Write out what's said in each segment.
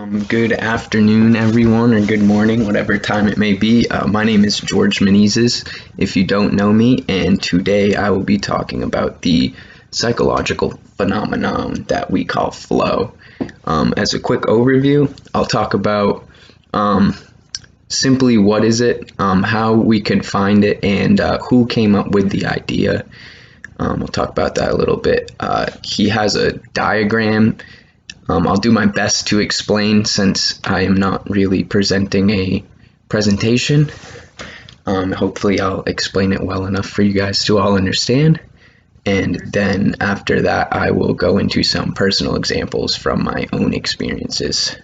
Good afternoon, everyone, or good morning, whatever time it may be. My name is George Menezes, if you don't know me, and today I will be talking about the psychological phenomenon that we call flow. As a quick overview, I'll talk about simply what is it, how we can find it, and who came up with the idea. We'll talk about that a little bit. He has a diagram. I'll do my best to explain since I am not really presenting a presentation. Hopefully I'll explain it well enough for you guys to all understand. And then after that, I will go into some personal examples from my own experiences.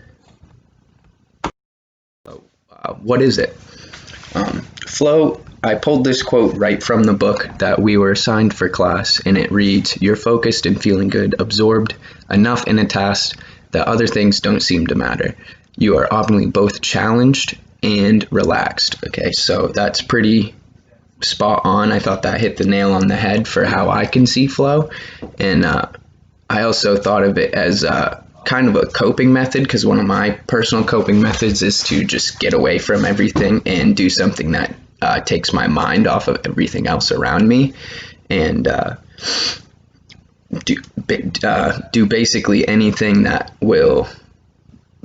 What is it? Flow, I pulled this quote right from the book that we were assigned for class, and it reads, "You're focused and feeling good, absorbed enough in a task that other things don't seem to matter. You are optimally both challenged and relaxed." Okay, so that's pretty spot on. I thought that hit the nail on the head for how I can see flow. And I also thought of it as kind of a coping method, because one of my personal coping methods is to just get away from everything and do something that takes my mind off of everything else around me, and do basically anything that will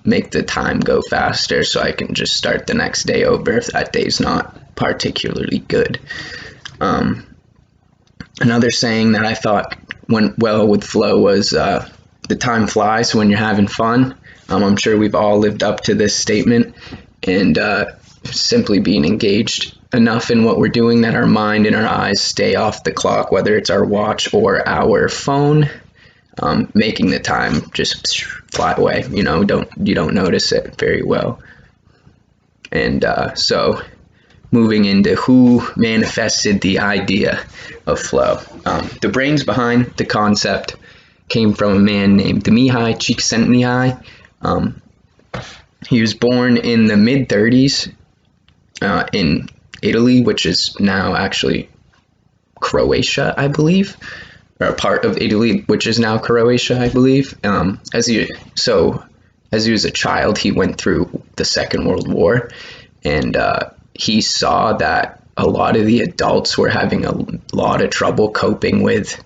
make the time go faster so I can just start the next day over if that day's not particularly good. Another saying that I thought went well with flow was the time flies when you're having fun. I'm sure we've all lived up to this statement, and simply being engaged enough in what we're doing that our mind and our eyes stay off the clock, whether it's our watch or our phone, making the time just fly away. You don't notice it very well. And so moving into who manifested the idea of flow. The brains behind the concept came from a man named Mihai Csikszentmihalyi. He was born in the mid-30s in Italy, which is now actually Croatia, I believe, or a part of Italy, which is now Croatia, I believe. As he was a child, he went through the Second World War, and he saw that a lot of the adults were having a lot of trouble coping with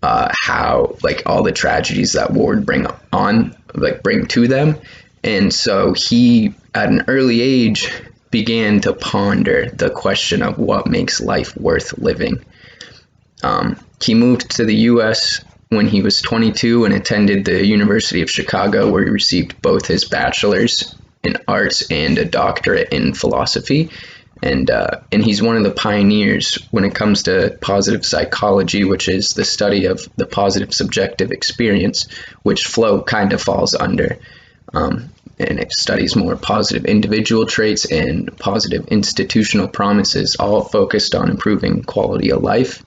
how, like, all the tragedies that war would bring to them. And so he, at an early age, began to ponder the question of what makes life worth living. He moved to the U.S. when he was 22 and attended the University of Chicago, where he received both his bachelor's in arts and a doctorate in philosophy. And he's one of the pioneers when it comes to positive psychology, which is the study of the positive subjective experience, which flow kind of falls under. And it studies more positive individual traits and positive institutional promises, all focused on improving quality of life.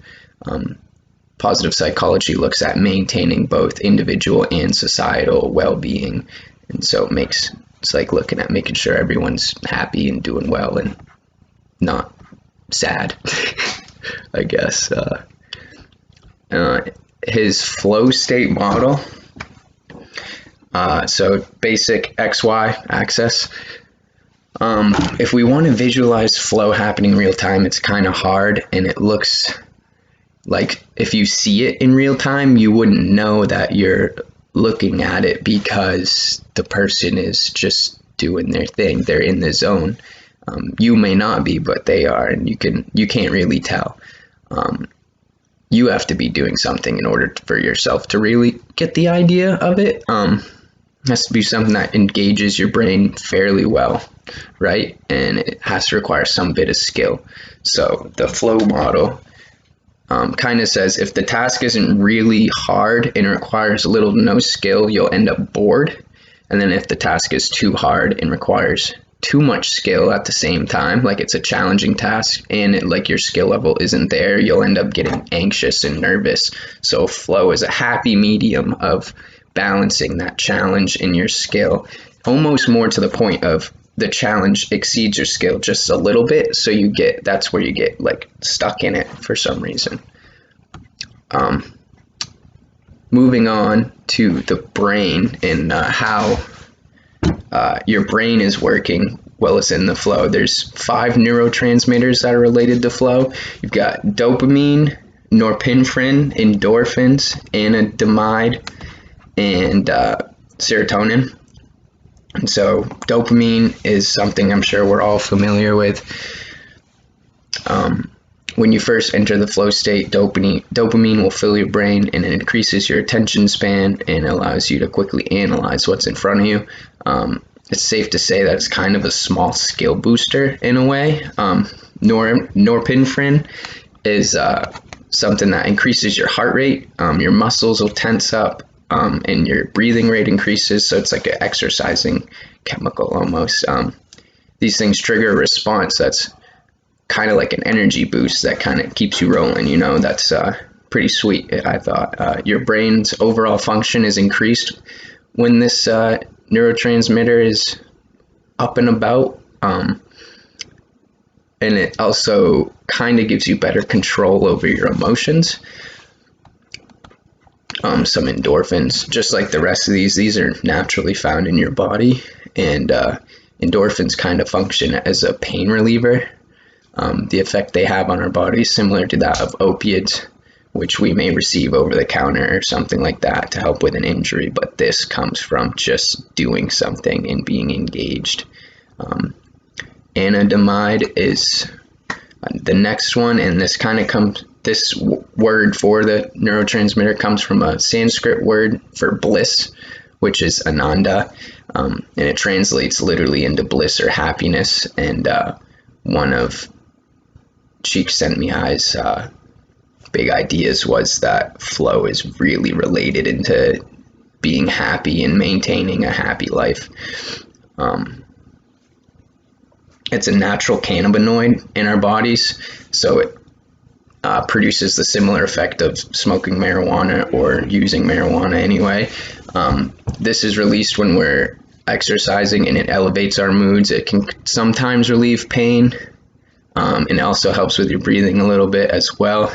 Positive psychology looks at maintaining both individual and societal well-being, and so it's like looking at making sure everyone's happy and doing well and not sad, I guess. His flow state model, so basic XY axis. If we want to visualize flow happening in real time, it's kind of hard, and it looks like if you see it in real time, you wouldn't know that you're looking at it because the person is just doing their thing. They're in the zone. You may not be, but they are, and you can't really tell. You have to be doing something in order for yourself to really get the idea of it. It has to be something that engages your brain fairly well, right? And it has to require some bit of skill. So the flow model kind of says if the task isn't really hard and requires little to no skill, you'll end up bored. And then if the task is too hard and requires too much skill at the same time, like it's a challenging task and like your skill level isn't there, you'll end up getting anxious and nervous. So flow is a happy medium of balancing that challenge in your skill, almost more to the point of the challenge exceeds your skill just a little bit, so that's where you get like stuck in it for some reason. Moving on to the brain and how your brain is working while it's in the flow. There's 5 neurotransmitters that are related to flow. You've got dopamine, norepinephrine, endorphins, anandamide, and serotonin. And so dopamine is something I'm sure we're all familiar with. When you first enter the flow state, dopamine will fill your brain, and it increases your attention span and allows you to quickly analyze what's in front of you. It's safe to say that it's kind of a small skill booster in a way. Norepinephrine is something that increases your heart rate. Your muscles will tense up, and your breathing rate increases. So it's like an exercising chemical almost. These things trigger a response that's kind of like an energy boost that kind of keeps you rolling. That's pretty sweet, I thought. Your brain's overall function is increased when this neurotransmitter is up and about, and it also kind of gives you better control over your emotions. Some endorphins, just like the rest of these are naturally found in your body, and endorphins kind of function as a pain reliever. The effect they have on our body is similar to that of opiates, which we may receive over the counter or something like that to help with an injury, but this comes from just doing something and being engaged. Anandamide is the next one, and this word for the neurotransmitter comes from a Sanskrit word for bliss, which is ananda, and it translates literally into bliss or happiness. And one of Csikszentmihalyi's big ideas was that flow is really related into being happy and maintaining a happy life. It's a natural cannabinoid in our bodies, so it produces the similar effect of smoking marijuana or using marijuana anyway. This is released when we're exercising, and it elevates our moods. It can sometimes relieve pain, and it also helps with your breathing a little bit as well.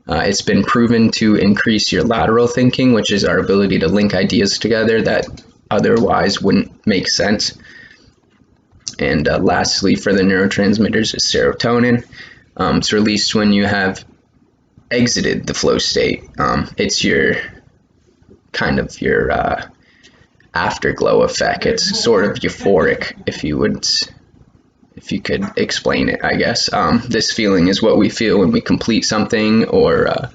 It's been proven to increase your lateral thinking, which is our ability to link ideas together that otherwise wouldn't make sense. And lastly, for the neurotransmitters is serotonin. It's released when you have exited the flow state. It's your afterglow effect. It's sort of euphoric, if you could explain it, I guess. This feeling is what we feel when we complete something or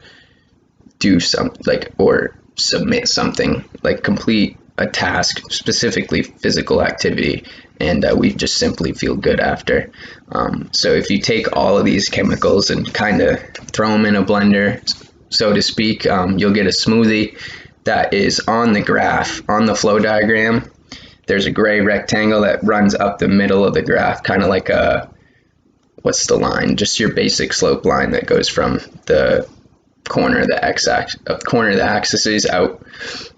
do something, or submit something, like complete a task, specifically physical activity, and we just simply feel good after. So if you take all of these chemicals and kind of throw them in a blender, so to speak, you'll get a smoothie that is on the graph, on the flow diagram. There's a gray rectangle that runs up the middle of the graph, kind of like what's the line? Just your basic slope line that goes from the corner of the axis out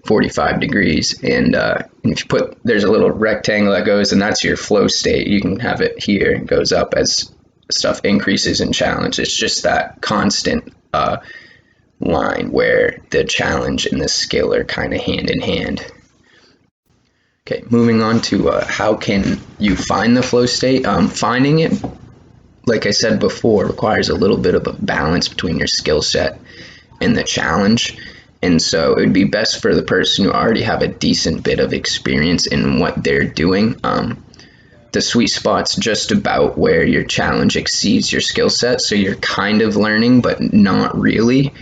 45 degrees. And if you there's a little rectangle that goes, and that's your flow state. You can have it here. It goes up as stuff increases in challenge. It's just that constant line where the challenge and the skill are kind of hand in hand. Okay, moving on to how can you find the flow state. Finding it, like I said before, requires a little bit of a balance between your skill set and the challenge. And so it would be best for the person who already have a decent bit of experience in what they're doing. The sweet spot's just about where your challenge exceeds your skill set, so you're kind of learning, but not really.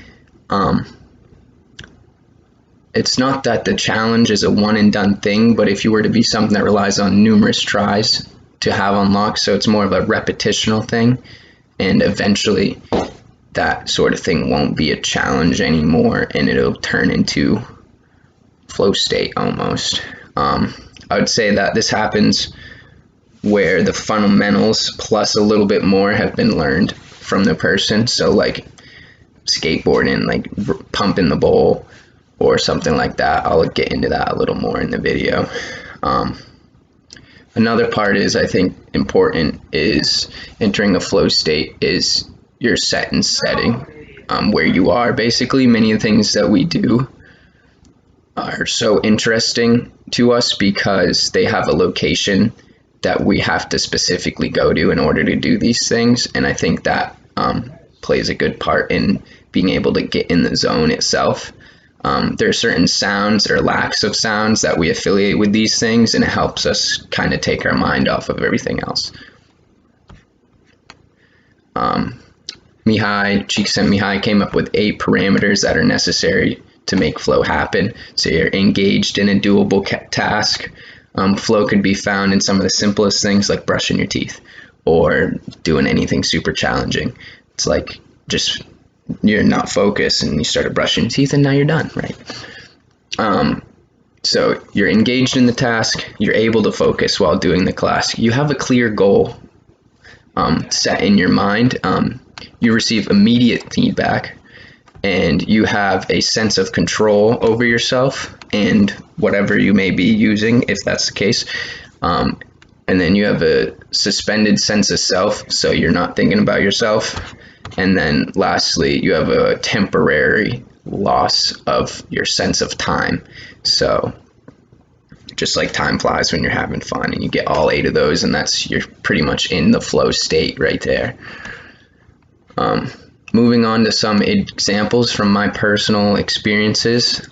It's not that the challenge is a one and done thing, but if you were to be something that relies on numerous tries to have unlocked, so it's more of a repetitional thing, and eventually that sort of thing won't be a challenge anymore, and it'll turn into flow state almost. I would say that this happens where the fundamentals plus a little bit more have been learned from the person. So like skateboarding, like pumping the bowl or something like that. I'll get into that a little more in the video. Another part is, I think, important is entering a flow state is your set and setting, where you are. Basically, many of the things that we do are so interesting to us because they have a location that we have to specifically go to in order to do these things. And I think that plays a good part in being able to get in the zone itself. There are certain sounds or lacks of sounds that we affiliate with these things, and it helps us kind of take our mind off of everything else. Csikszentmihalyi came up with 8 parameters that are necessary to make flow happen. So you're engaged in a doable task. Flow could be found in some of the simplest things like brushing your teeth or doing anything super challenging. It's like just you're not focused and you started brushing your teeth and now you're done, right? So you're engaged in the task, you're able to focus while doing the class. You have a clear goal set in your mind. You receive immediate feedback, and you have a sense of control over yourself and whatever you may be using, if that's the case. And then you have a suspended sense of self, so you're not thinking about yourself. And then lastly, you have a temporary loss of your sense of time. So just like time flies when you're having fun, and you get all 8 of those, and you're pretty much in the flow state right there. Moving on to some examples from my personal experiences.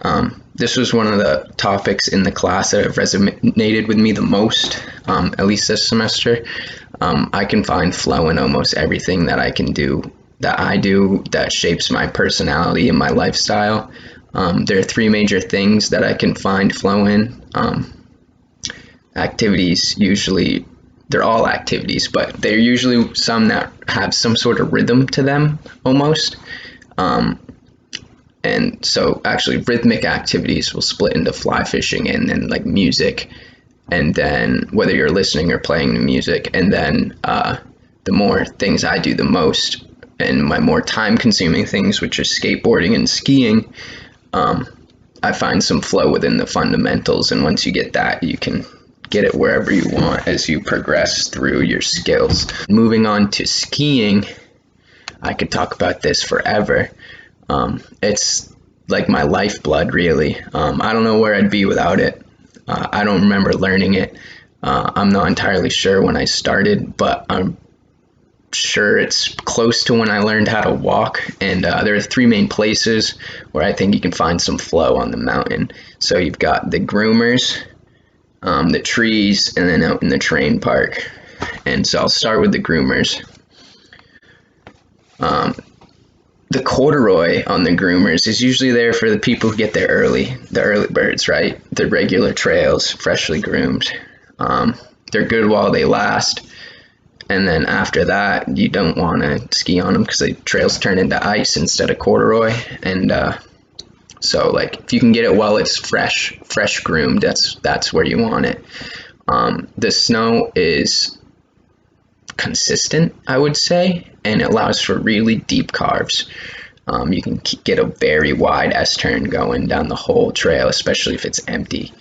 This was one of the topics in the class that have resonated with me the most, at least this semester. I can find flow in almost everything that I do that shapes my personality and my lifestyle. There are 3 major things that I can find flow in. Activities, usually they're all activities, but they're usually some that have some sort of rhythm to them almost. And so actually rhythmic activities will split into fly fishing and then like music, and then whether you're listening or playing the music. And then the more things I do the most and my more time consuming things, which are skateboarding and skiing, I find some flow within the fundamentals. And once you get that, you can get it wherever you want as you progress through your skills. Moving on to skiing, I could talk about this forever. It's like my lifeblood, really. I don't know where I'd be without it. I don't remember learning it. I'm not entirely sure when I started, but I'm sure it's close to when I learned how to walk. And there are 3 main places where I think you can find some flow on the mountain. So you've got the groomers, the trees, and then out in the terrain park. And so I'll start with the groomers. The corduroy on the groomers is usually there for the people who get there early, the early birds, right? The regular trails, freshly groomed. They're good while they last. And then after that, you don't want to ski on them because the trails turn into ice instead of corduroy. And so like if you can get it while it's fresh groomed, that's where you want it. The snow is consistent, I would say, and it allows for really deep carves. You can get a very wide S-turn going down the whole trail, especially if it's empty.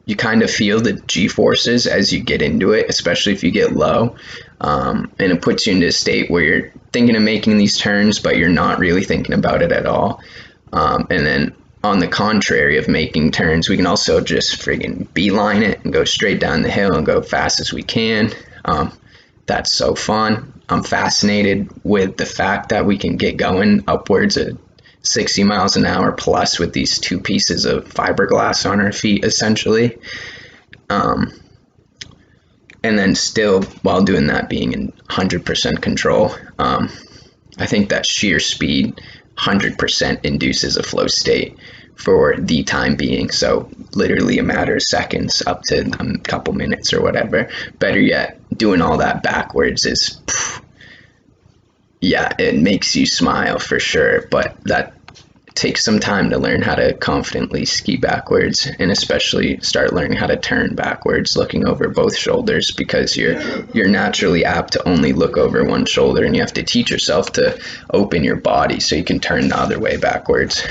You kind of feel the G-forces as you get into it, especially if you get low. And it puts you into a state where you're thinking of making these turns, but you're not really thinking about it at all. And then on the contrary of making turns, we can also just friggin' beeline it and go straight down the hill and go fast as we can. That's so fun. I'm fascinated with the fact that we can get going upwards of 60 miles an hour plus with these 2 pieces of fiberglass on our feet, essentially. And then still, while doing that, being in 100% control. I think that sheer speed 100% induces a flow state for the time being. So literally a matter of seconds up to a couple minutes or whatever. Better yet, doing all that backwards is, yeah, it makes you smile for sure, but that takes some time to learn how to confidently ski backwards, and especially start learning how to turn backwards, looking over both shoulders, because you're naturally apt to only look over one shoulder, and you have to teach yourself to open your body so you can turn the other way backwards.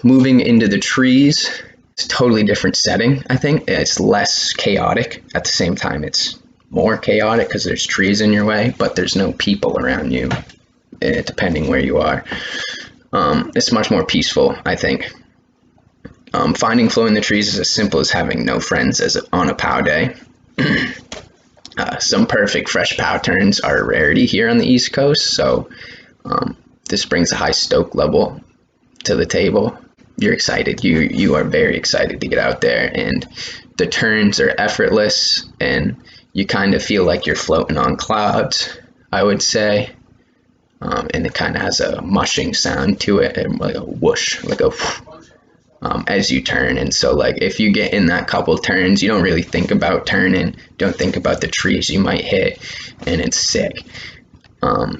Moving into the trees, it's a totally different setting. I think it's less chaotic. At the same time, it's more chaotic because there's trees in your way, but there's no people around you, depending where you are. It's much more peaceful, I think. Finding flow in the trees is as simple as having no friends on a POW day. Some perfect fresh POW turns are a rarity here on the East Coast, so this brings a high stoke level to the table. You're excited. You are very excited to get out there, and the turns are effortless, and you kind of feel like you're floating on clouds, I would say. And it kind of has a mushing sound to it, and like a whoosh, like a as you turn. And so like if you get in that couple turns, you don't really think about turning, don't think about the trees you might hit, and it's sick. I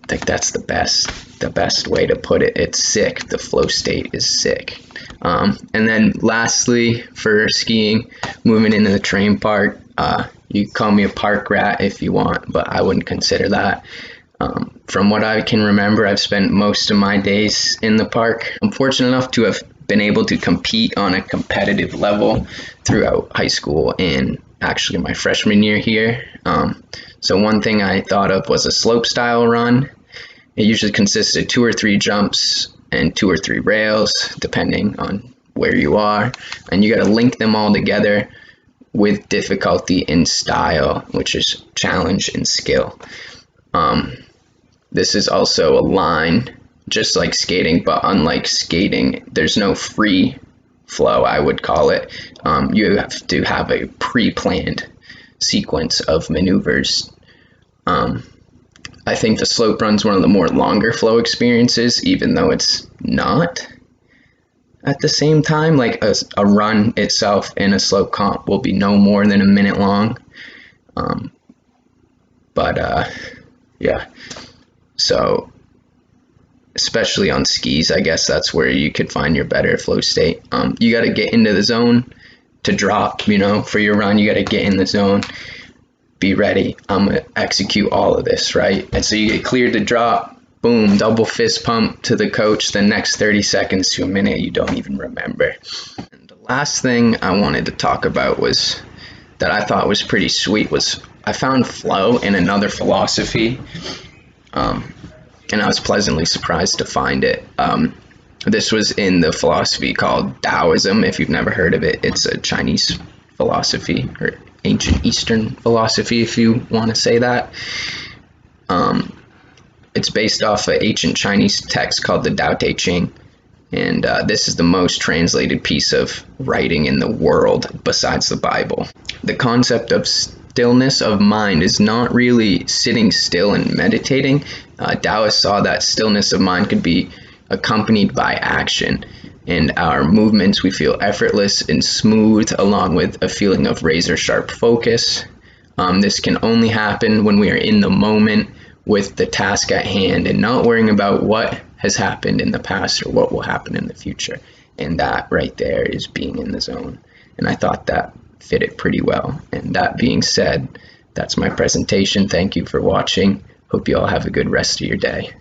think that's the best way to put it. It's sick. The flow state is sick. And then lastly, for skiing, moving into the terrain park, you can call me a park rat if you want, but I wouldn't consider that. From what I can remember, I've spent most of my days in the park. I'm fortunate enough to have been able to compete on a competitive level throughout high school and actually my freshman year here. So one thing I thought of was a slope style run. It usually consists of 2 or 3 jumps and 2 or 3 rails, depending on where you are. And you got to link them all together with difficulty and style, which is challenge and skill. This is also a line, just like skating, but unlike skating, there's no free flow, I would call it. You have to have a pre-planned sequence of maneuvers. I think the slope run's one of the more longer flow experiences, even though it's not at the same time. Like a run itself in a slope comp will be no more than a minute long. Yeah. So especially on skis, I guess that's where you could find your better flow state. You got to get into the zone to drop, for your run. You got to get in the zone, be ready. I'm going to execute all of this, right? And so you get cleared to drop, boom, double fist pump to the coach. The next 30 seconds to a minute, you don't even remember. And the last thing I wanted to talk about was that I thought was pretty sweet was I found flow in another philosophy. And I was pleasantly surprised to find it. This was in the philosophy called Taoism. If you've never heard of it, it's a Chinese philosophy, or ancient Eastern philosophy, if you want to say that. It's based off an ancient Chinese text called the Tao Te Ching. And this is the most translated piece of writing in the world besides the Bible. The concept of stillness of mind is not really sitting still and meditating. Taoists saw that stillness of mind could be accompanied by action. And our movements, we feel effortless and smooth, along with a feeling of razor sharp focus. This can only happen when we are in the moment with the task at hand and not worrying about what has happened in the past or what will happen in the future. And that right there is being in the zone. And I thought that fit it pretty well. And that being said, that's my presentation. Thank you for watching. Hope you all have a good rest of your day.